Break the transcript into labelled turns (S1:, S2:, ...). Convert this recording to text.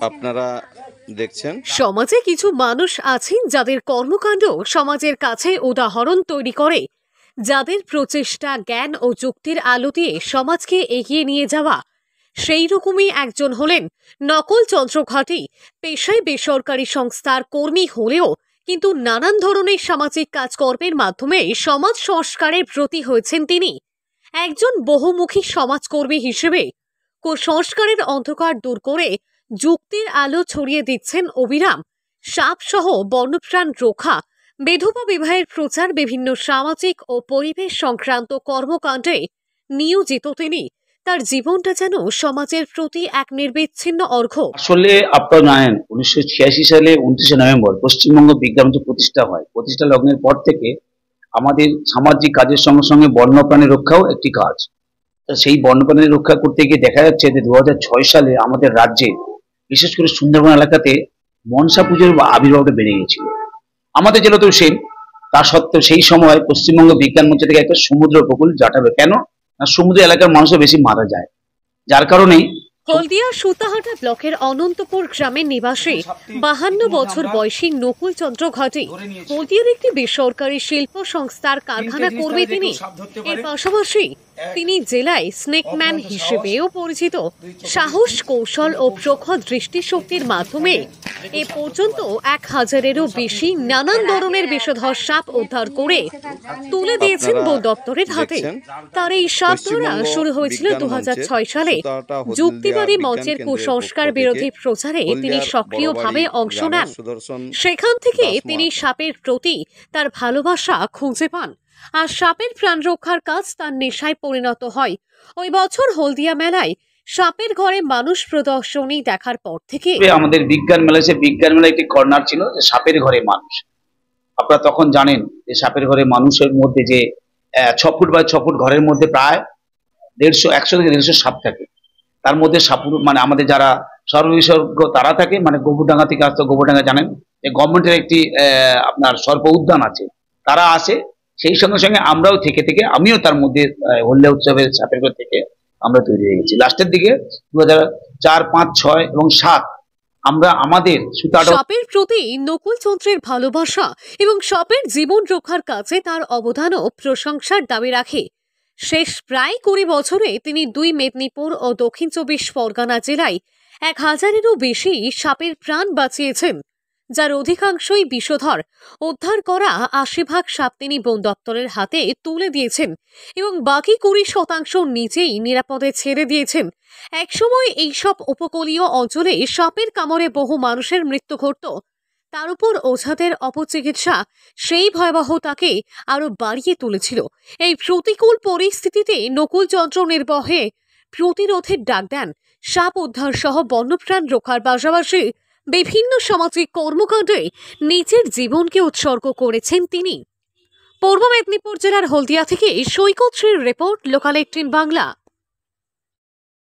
S1: আপনারা দেখছেন
S2: সমাজে কিছু মানুষ আছেন যাদের কর্মকাণ্ড সমাজের কাছে উদাহরণ তৈরি করে, যাদের প্রচেষ্টা জ্ঞান ও যুক্তির আলো দিয়ে সমাজকে এগিয়ে নিয়ে যাওয়া। সেই রকমই একজন হলেন নকল চন্দ্রঘাটি। পেশায় বেসরকারি সংস্থার কর্মী হলেও কিন্তু নানান ধরনের সামাজিক কাজকর্মের মাধ্যমে সমাজ সংস্কারের ব্রতী হয়েছেন তিনি। একজন বহুমুখী সমাজকর্মী হিসেবে কুসংস্কারের অন্ধকার দূর করে যুক্তির আলো ছড়িয়ে দিচ্ছেন অবিরাম। সাপ সহ বন্যপ্রাণ রক্ষা, বিধবা বিবাহের প্রচার, বিভিন্ন সামাজিক ও পরিবেশ সংক্রান্ত কর্মকাণ্ডে নিয়োজিত তিনি। তার জীবনটা যেন সমাজের প্রতি এক নির্বিচ্ছিন্ন অর্ঘ্য।
S3: আসলে আপনারা জানেন 1986 সালে 29শে নভেম্বর পশ্চিমবঙ্গ বিজ্ঞান মঞ্চ প্রতিষ্ঠা হয়। প্রতিষ্ঠা লগ্নের পর থেকে আমাদের সামাজিক কাজের সঙ্গে সঙ্গে বন্যপ্রাণী রক্ষাও একটি কাজ। সেই বন্যপ্রাণী রক্ষা করতে গিয়ে দেখা যাচ্ছে যে 2006 সালে আমাদের রাজ্যে বিশেষ করে সুন্দরবন এলাকাতে মনসা পুজোর আবির্ভাবটা বেড়ে গিয়েছিল। আমাদের জেলাতেও সেম। তা সত্ত্বেও সেই সময় পশ্চিমবঙ্গ বিজ্ঞান মঞ্চ থেকে একটা সমুদ্র উপকূল জাটাবে। কেন না, সমুদ্র এলাকার মানুষও বেশি মারা যায়, যার কারণেই
S2: হলদিয়া সুতাহাটা ব্লকের অনন্তপুর গ্রামের নিবাসী 52 বছর বয়সী নকুল চন্দ্র ঘাটি হলদিয়ার একটি বেসরকারি শিল্প সংস্থার কারখানা করবে তিনি। এর পাশাপাশি তিনি জেলায় স্নেকম্যান হিসেবেও পরিচিত। সাহস, কৌশল ও প্রখর দৃষ্টিশক্তির মাধ্যমে এ পর্যন্ত 1000-এরও বেশি নানান ধরনের বিষধর সাপ উদ্ধার করে তুলে দিয়েছেন বন দপ্তরের হাতে। তার এই সাপ ধরা শুরু হয়েছিল 2006 সালে। যুক্তিবাদী মঞ্চের কুসংস্কার বিরোধী প্রচারে তিনি সক্রিয়ভাবে অংশ নেন। সেখান থেকে তিনি সাপের প্রতি তার ভালোবাসা খুঁজে পান, আর সাপের প্রাণ রক্ষার কাজ তার নেশায় পরিণত হয়। ওই বছর হলদিয়া মেলায় সাপের ঘরে মানুষ প্রদর্শনী দেখার পর থেকে
S3: আমাদের বিজ্ঞান মেলায় একটি কর্নার ছিল যে সাপের ঘরে মানুষ। আপনারা তখন জানেন যে সাপের ঘরে মানুষের মধ্যে যে 6 ফুট বাই 6 ফুট ঘরের মধ্যে প্রায় 100 থেকে 150 সাপ থাকে। তার মধ্যে সাপুর মানে আমাদের যারা সর্ববিশেষজ্ঞ তারা থাকে, মানে গোবরডাঙ্গা থেকে আসতো। গোবরডাঙ্গা জানেন যে গভর্নমেন্টের একটি আপনার সর্প উদ্যান আছে, তারা আসে। সেই সঙ্গে সঙ্গে আমরাও থেকে আমিও তার মধ্যে হল্লা উৎসবের সাপের ঘর থেকে আমরা তৈরি হয়ে গেছি। লাস্টের দিকে 2004, 5, 6 এবং 7 আমরা আমাদের
S2: সাপের প্রতি নকুল চন্দ্রের ভালোবাসা এবং সাপের জীবন রক্ষার কাছে তার অবদানও প্রশংসার দাবি রাখে। শেষ প্রায় 20 বছরে তিনি 2 মেদিনীপুর ও দক্ষিণ 24 পরগনা জেলায় 1000-এরও বেশি সাপের প্রাণ বাঁচিয়েছেন, যার অধিকাংশই বিষধর। উদ্ধার করা 80% সাপ তিনি বন দপ্তরের হাতে তুলে দিয়েছেন এবং বাকি 20% নিজেই নিরাপদে ছেড়ে দিয়েছেন। একসময় এইসব উপকূলীয় অঞ্চলে সাপের কামড়ে বহু মানুষের মৃত্যু ঘটত। তার উপর ওঝাদের অপচিকিৎসা সেই ভয়াবহতাকে আরো বাড়িয়ে তুলেছিল। এই প্রতিকূল পরিস্থিতিতে নকুল চন্দ্র নির্বহে প্রতিরোধের ডাক দেন। সাপ উদ্ধার সহ বন্যপ্রাণ রক্ষার পাশাপাশি বিভিন্ন সামাজিক কর্মকাণ্ডে নিজের জীবনকে উৎসর্গ করেছেন তিনি। পূর্ব মেদিনীপুর জেলার হলদিয়া থেকে সৈকত শ্রীর রিপোর্ট, লোকাল 18 বাংলা।